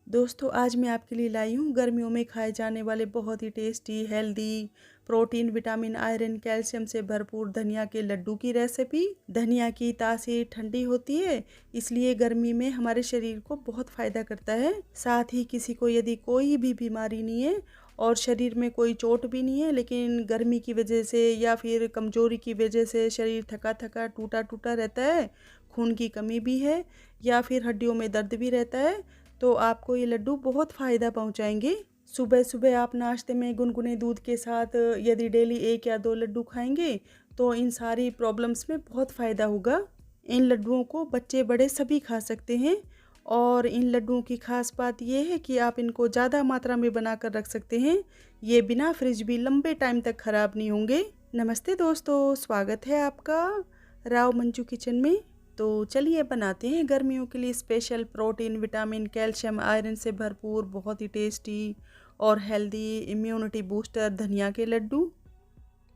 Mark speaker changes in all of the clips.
Speaker 1: दोस्तों आज मैं आपके लिए लाई हूँ गर्मियों में खाए जाने वाले बहुत ही tasty healthy protein vitamin iron calcium से भरपूर धनिया के लड्डू की रेसिपी। धनिया की तासीर ठंडी होती है, इसलिए गर्मी में हमारे शरीर को बहुत फ़ायदा करता है। साथ ही किसी को यदि कोई भी बीमारी नहीं है और शरीर में कोई चोट भी नहीं है, लेकिन गर्मी की वजह से या फिर कमज़ोरी की वजह से शरीर थका थका टूटा टूटा रहता है, खून की कमी भी है या फिर हड्डियों में दर्द भी रहता है, तो आपको ये लड्डू बहुत फ़ायदा पहुंचाएंगे। सुबह सुबह आप नाश्ते में गुनगुने दूध के साथ यदि डेली 1 या 2 लड्डू खाएंगे तो इन सारी प्रॉब्लम्स में बहुत फ़ायदा होगा। इन लड्डुओं को बच्चे बड़े सभी खा सकते हैं और इन लड्डुओं की खास बात यह है कि आप इनको ज़्यादा मात्रा में बनाकर रख सकते हैं। ये बिना फ्रिज भी लंबे टाइम तक ख़राब नहीं होंगे। नमस्ते दोस्तों, स्वागत है आपका राव मंजू किचन में। तो चलिए बनाते हैं गर्मियों के लिए special protein vitamin calcium iron से भरपूर बहुत ही टेस्टी और हेल्दी इम्यूनिटी बूस्टर धनिया के लड्डू।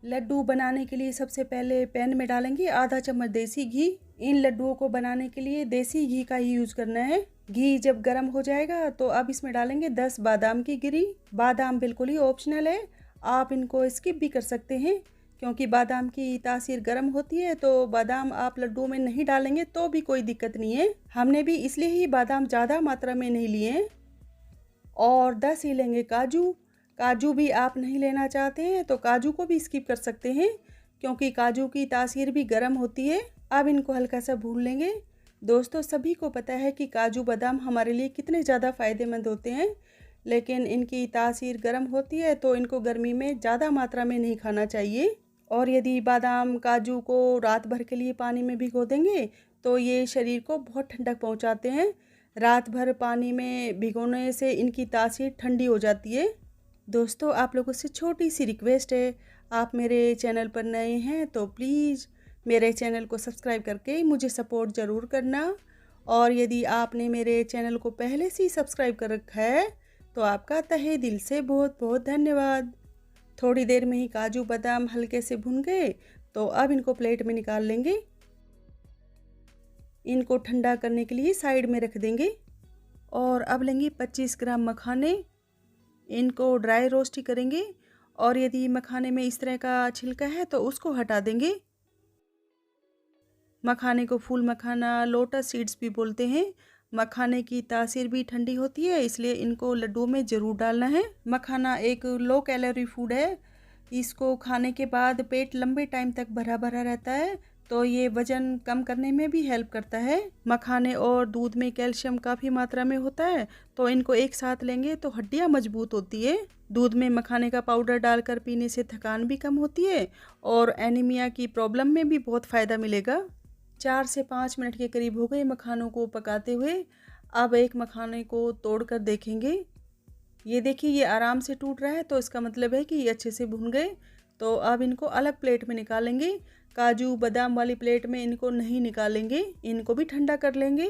Speaker 1: लड्डू बनाने के लिए सबसे पहले पैन में डालेंगे आधा चम्मच देसी घी। इन लड्डुओं को बनाने के लिए देसी घी का ही यूज़ करना है। घी जब गर्म हो जाएगा तो अब इसमें डालेंगे 10 बादाम की गिरी। बादाम बिल्कुल ही ऑप्शनल है, आप इनको स्किप भी कर सकते हैं क्योंकि बादाम की तासीर गर्म होती है, तो बादाम आप लड्डू में नहीं डालेंगे तो भी कोई दिक्कत नहीं है। हमने भी इसलिए ही बादाम ज़्यादा मात्रा में नहीं लिए हैं। और 10 ही लेंगे काजू। काजू भी आप नहीं लेना चाहते हैं तो काजू को भी स्किप कर सकते हैं क्योंकि काजू की तासीर भी गर्म होती है। अब इनको हल्का सा भून लेंगे। दोस्तों सभी को पता है कि काजू बादाम हमारे लिए कितने ज़्यादा फ़ायदेमंद होते हैं, लेकिन इनकी तासीर गर्म होती है तो इनको गर्मी में ज़्यादा मात्रा में नहीं खाना चाहिए। और यदि बादाम काजू को रात भर के लिए पानी में भिगो देंगे तो ये शरीर को बहुत ठंडक पहुंचाते हैं। रात भर पानी में भिगोने से इनकी तासीर ठंडी हो जाती है। दोस्तों आप लोगों से छोटी सी रिक्वेस्ट है, आप मेरे चैनल पर नए हैं तो प्लीज़ मेरे चैनल को सब्सक्राइब करके मुझे सपोर्ट ज़रूर करना। और यदि आपने मेरे चैनल को पहले से ही सब्सक्राइब कर रखा है तो आपका तहे दिल से बहुत बहुत धन्यवाद। थोड़ी देर में ही काजू बादाम हल्के से भुन गए तो अब इनको प्लेट में निकाल लेंगे। इनको ठंडा करने के लिए साइड में रख देंगे। और अब लेंगे 25 ग्राम मखाने। इनको ड्राई रोस्ट ही करेंगे और यदि मखाने में इस तरह का छिलका है तो उसको हटा देंगे। मखाने को फूल मखाना लोटस सीड्स भी बोलते हैं। मखाने की तासीर भी ठंडी होती है, इसलिए इनको लड्डू में ज़रूर डालना है। मखाना एक लो कैलोरी फूड है, इसको खाने के बाद पेट लंबे टाइम तक भरा भरा रहता है, तो ये वज़न कम करने में भी हेल्प करता है। मखाने और दूध में कैल्शियम काफ़ी मात्रा में होता है, तो इनको एक साथ लेंगे तो हड्डियाँ मजबूत होती है। दूध में मखाने का पाउडर डालकर पीने से थकान भी कम होती है और एनीमिया की प्रॉब्लम में भी बहुत फ़ायदा मिलेगा। 4 से 5 मिनट के करीब हो गए मखानों को पकाते हुए। अब एक मखाने को तोड़कर देखेंगे। ये देखिए ये आराम से टूट रहा है, तो इसका मतलब है कि ये अच्छे से भुन गए। तो अब इनको अलग प्लेट में निकालेंगे। काजू बादाम वाली प्लेट में इनको नहीं निकालेंगे, इनको भी ठंडा कर लेंगे।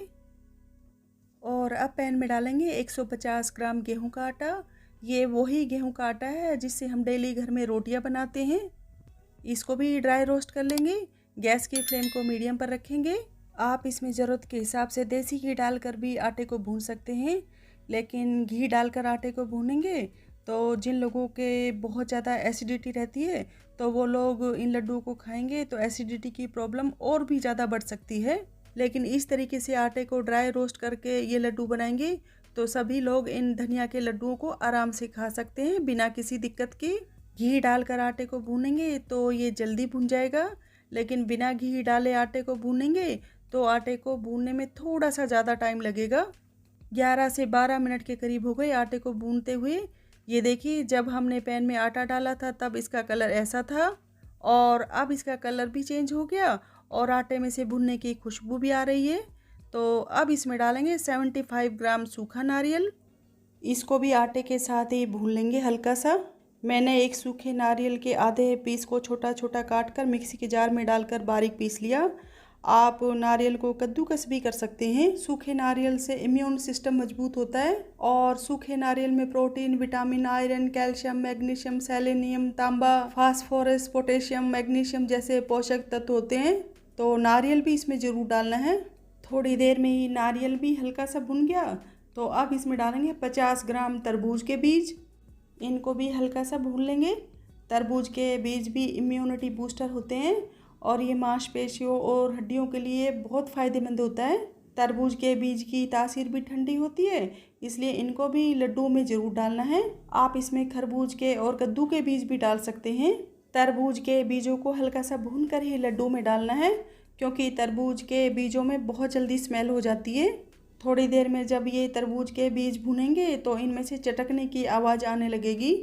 Speaker 1: और अब पैन में डालेंगे 150 ग्राम गेहूं का आटा। ये वही गेहूं का आटा है जिससे हम डेली घर में रोटियां बनाते हैं। इसको भी ड्राई रोस्ट कर लेंगे। गैस की फ्लेम को मीडियम पर रखेंगे। आप इसमें ज़रूरत के हिसाब से देसी घी डालकर भी आटे को भून सकते हैं, लेकिन घी डालकर आटे को भूनेंगे तो जिन लोगों के बहुत ज़्यादा एसिडिटी रहती है तो वो लोग इन लड्डुओं को खाएंगे तो एसिडिटी की प्रॉब्लम और भी ज़्यादा बढ़ सकती है। लेकिन इस तरीके से आटे को ड्राई रोस्ट करके ये लड्डू बनाएंगे तो सभी लोग इन धनिया के लड्डुओं को आराम से खा सकते हैं बिना किसी दिक्कत के। घी डालकर आटे को भूनेंगे तो ये जल्दी भुन जाएगा, लेकिन बिना घी डाले आटे को भूनेंगे तो आटे को भूनने में थोड़ा सा ज़्यादा टाइम लगेगा। 11 से 12 मिनट के करीब हो गए आटे को भूनते हुए। ये देखिए जब हमने पैन में आटा डाला था तब इसका कलर ऐसा था और अब इसका कलर भी चेंज हो गया और आटे में से भुनने की खुशबू भी आ रही है। तो अब इसमें डालेंगे 75 ग्राम सूखा नारियल। इसको भी आटे के साथ ही भून लेंगे हल्का सा। मैंने एक सूखे नारियल के आधे पीस को छोटा छोटा काट कर मिक्सी के जार में डालकर बारीक पीस लिया। आप नारियल को कद्दूकस भी कर सकते हैं। सूखे नारियल से इम्यून सिस्टम मजबूत होता है और सूखे नारियल में protein vitamin iron calcium magnesium selenium तांबा फास्फोरस पोटेशियम मैग्नीशियम जैसे पोषक तत्व होते हैं, तो नारियल भी इसमें ज़रूर डालना है। थोड़ी देर में ही नारियल भी हल्का सा भुन गया तो अब इसमें डालेंगे 50 ग्राम तरबूज के बीज। इनको भी हल्का सा भून लेंगे। तरबूज के बीज भी इम्यूनिटी बूस्टर होते हैं और ये मांसपेशियों और हड्डियों के लिए बहुत फ़ायदेमंद होता है। तरबूज के बीज की तासीर भी ठंडी होती है, इसलिए इनको भी लड्डू में ज़रूर डालना है। आप इसमें खरबूज के और कद्दू के बीज भी डाल सकते हैं। तरबूज के बीजों को हल्का सा भून कर ही लड्डू में डालना है, क्योंकि तरबूज के बीजों में बहुत जल्दी स्मेल हो जाती है। थोड़ी देर में जब ये तरबूज के बीज भुनेंगे तो इनमें से चटकने की आवाज़ आने लगेगी।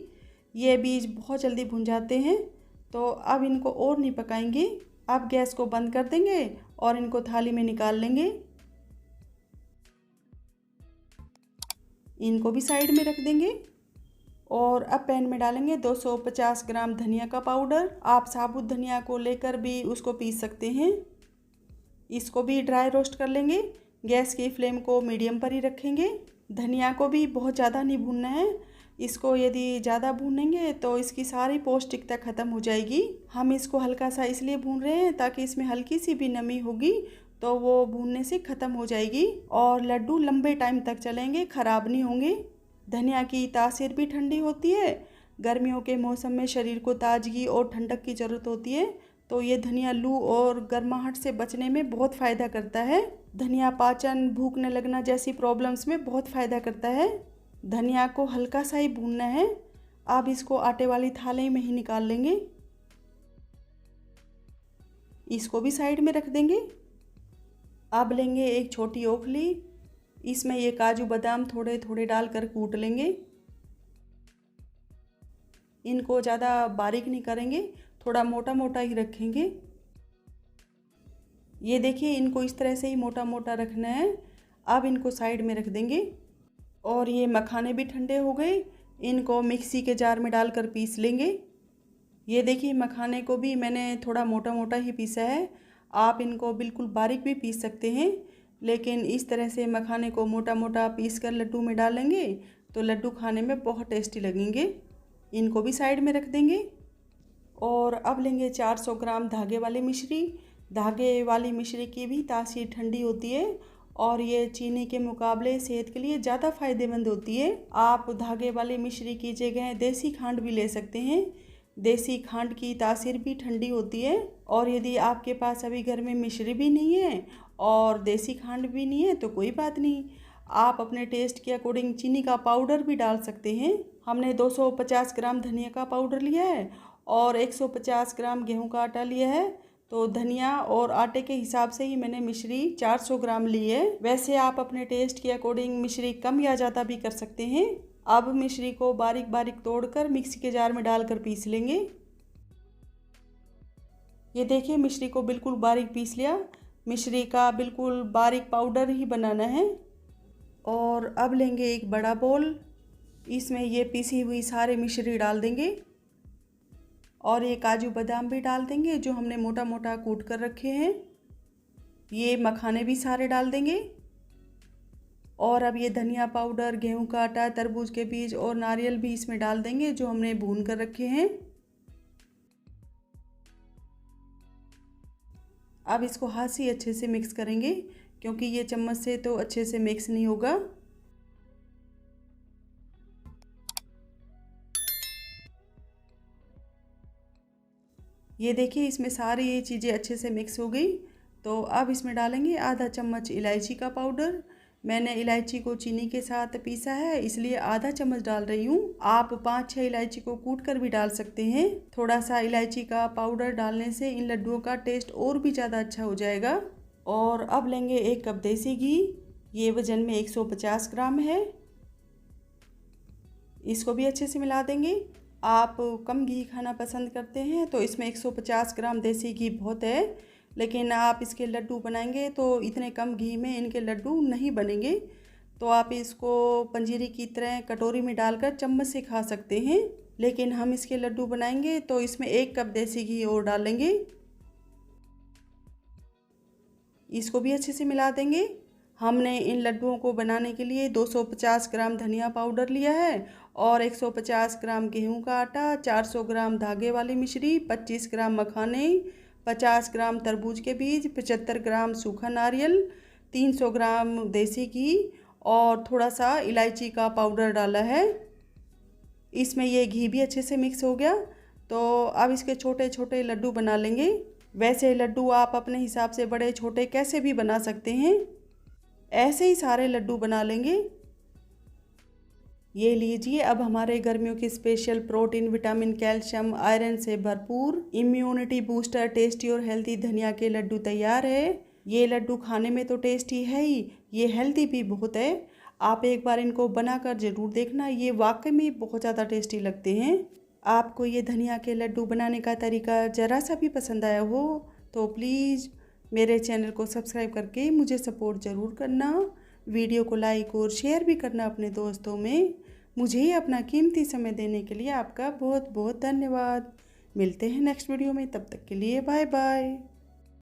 Speaker 1: ये बीज बहुत जल्दी भुन जाते हैं, तो अब इनको और नहीं पकाएंगे। अब गैस को बंद कर देंगे और इनको थाली में निकाल लेंगे। इनको भी साइड में रख देंगे और अब पैन में डालेंगे 250 ग्राम धनिया का पाउडर। आप साबुत धनिया को लेकर भी उसको पीस सकते हैं। इसको भी ड्राई रोस्ट कर लेंगे। गैस की फ्लेम को मीडियम पर ही रखेंगे। धनिया को भी बहुत ज़्यादा नहीं भूनना है। इसको यदि ज़्यादा भूनेंगे तो इसकी सारी पौष्टिकता ख़त्म हो जाएगी। हम इसको हल्का सा इसलिए भून रहे हैं ताकि इसमें हल्की सी भी नमी होगी तो वो भूनने से ख़त्म हो जाएगी और लड्डू लंबे टाइम तक चलेंगे, ख़राब नहीं होंगे। धनिया की तासीर भी ठंडी होती है। गर्मियों के मौसम में शरीर को ताजगी और ठंडक की ज़रूरत होती है, तो ये धनिया लू और गर्माहट से बचने में बहुत फ़ायदा करता है। धनिया पाचन, भूख न लगना जैसी प्रॉब्लम्स में बहुत फ़ायदा करता है। धनिया को हल्का सा ही भूनना है। अब इसको आटे वाली थाली में ही निकाल लेंगे। इसको भी साइड में रख देंगे। अब लेंगे एक छोटी ओखली। इसमें ये काजू बादाम थोड़े थोड़े डालकर कूट लेंगे। इनको ज़्यादा बारीक नहीं करेंगे, थोड़ा मोटा मोटा ही रखेंगे। ये देखिए, इनको इस तरह से ही मोटा मोटा रखना है। अब इनको साइड में रख देंगे। और ये मखाने भी ठंडे हो गए। इनको मिक्सी के जार में डालकर पीस लेंगे। ये देखिए, मखाने को भी मैंने थोड़ा मोटा मोटा ही पीसा है। आप इनको बिल्कुल बारीक भी पीस सकते हैं, लेकिन इस तरह से मखाने को मोटा मोटा पीस कर लड्डू में डालेंगे तो लड्डू खाने में बहुत टेस्टी लगेंगे। इनको भी साइड में रख देंगे। और अब लेंगे 400 ग्राम धागे वाली मिश्री। धागे वाली मिश्री की भी तासीर ठंडी होती है और ये चीनी के मुकाबले सेहत के लिए ज़्यादा फ़ायदेमंद होती है। आप धागे वाली मिश्री की जगह देसी खांड भी ले सकते हैं। देसी खांड की तासीर भी ठंडी होती है। और यदि आपके पास अभी घर में मिश्री भी नहीं है और देसी खांड भी नहीं है तो कोई बात नहीं, आप अपने टेस्ट के अकॉर्डिंग चीनी का पाउडर भी डाल सकते हैं। हमने 250 ग्राम धनिया का पाउडर लिया है और 150 ग्राम गेहूं का आटा लिया है, तो धनिया और आटे के हिसाब से ही मैंने मिश्री 400 ग्राम ली है। वैसे आप अपने टेस्ट के अकॉर्डिंग मिश्री कम या ज़्यादा भी कर सकते हैं। अब मिश्री को बारीक बारीक तोड़कर मिक्सी के जार में डालकर पीस लेंगे। ये देखिए, मिश्री को बिल्कुल बारीक पीस लिया। मिश्री का बिल्कुल बारीक पाउडर ही बनाना है। और अब लेंगे एक बड़ा बोल। इसमें ये पीसी हुई सारी मिश्री डाल देंगे और ये काजू बादाम भी डाल देंगे जो हमने मोटा मोटा कूट कर रखे हैं। ये मखाने भी सारे डाल देंगे। और अब ये धनिया पाउडर, गेहूं का आटा, तरबूज के बीज और नारियल भी इसमें डाल देंगे जो हमने भून कर रखे हैं। अब इसको हाथ से अच्छे से मिक्स करेंगे, क्योंकि ये चम्मच से तो अच्छे से मिक्स नहीं होगा। ये देखिए, इसमें सारी ये चीज़ें अच्छे से मिक्स हो गई। तो अब इसमें डालेंगे आधा चम्मच इलायची का पाउडर। मैंने इलायची को चीनी के साथ पीसा है, इसलिए आधा चम्मच डाल रही हूँ। आप 5-6 इलायची को कूट कर भी डाल सकते हैं। थोड़ा सा इलायची का पाउडर डालने से इन लड्डुओं का टेस्ट और भी ज़्यादा अच्छा हो जाएगा। और अब लेंगे 1 कप देसी घी। ये वज़न में 150 ग्राम है। इसको भी अच्छे से मिला देंगे। आप कम घी खाना पसंद करते हैं तो इसमें 150 ग्राम देसी घी बहुत है, लेकिन आप इसके लड्डू बनाएंगे तो इतने कम घी में इनके लड्डू नहीं बनेंगे। तो आप इसको पंजीरी की तरह कटोरी में डालकर चम्मच से खा सकते हैं, लेकिन हम इसके लड्डू बनाएंगे तो इसमें 1 कप देसी घी और डालेंगे। इसको भी अच्छे से मिला देंगे। हमने इन लड्डुओं को बनाने के लिए 250 ग्राम धनिया पाउडर लिया है और 150 ग्राम गेहूं का आटा, 400 ग्राम धागे वाली मिश्री, 25 ग्राम मखाने, 50 ग्राम तरबूज के बीज, 75 ग्राम सूखा नारियल, 300 ग्राम देसी घी और थोड़ा सा इलायची का पाउडर डाला है। इसमें ये घी भी अच्छे से मिक्स हो गया। तो अब इसके छोटे छोटे लड्डू बना लेंगे। वैसे लड्डू आप अपने हिसाब से बड़े छोटे कैसे भी बना सकते हैं। ऐसे ही सारे लड्डू बना लेंगे। ये लीजिए, अब हमारे गर्मियों की special protein, vitamin, calcium, iron से भरपूर इम्यूनिटी बूस्टर, टेस्टी और हेल्दी धनिया के लड्डू तैयार है। ये लड्डू खाने में तो टेस्टी है ही, ये हेल्दी भी बहुत है। आप एक बार इनको बनाकर ज़रूर देखना, ये वाकई में बहुत ज़्यादा टेस्टी लगते हैं। आपको ये धनिया के लड्डू बनाने का तरीका ज़रा सा भी पसंद आया हो तो प्लीज़ मेरे चैनल को सब्सक्राइब करके मुझे सपोर्ट ज़रूर करना। वीडियो को लाइक और शेयर भी करना अपने दोस्तों में। मुझे अपना कीमती समय देने के लिए आपका बहुत बहुत धन्यवाद। मिलते हैं नेक्स्ट वीडियो में, तब तक के लिए बाय बाय।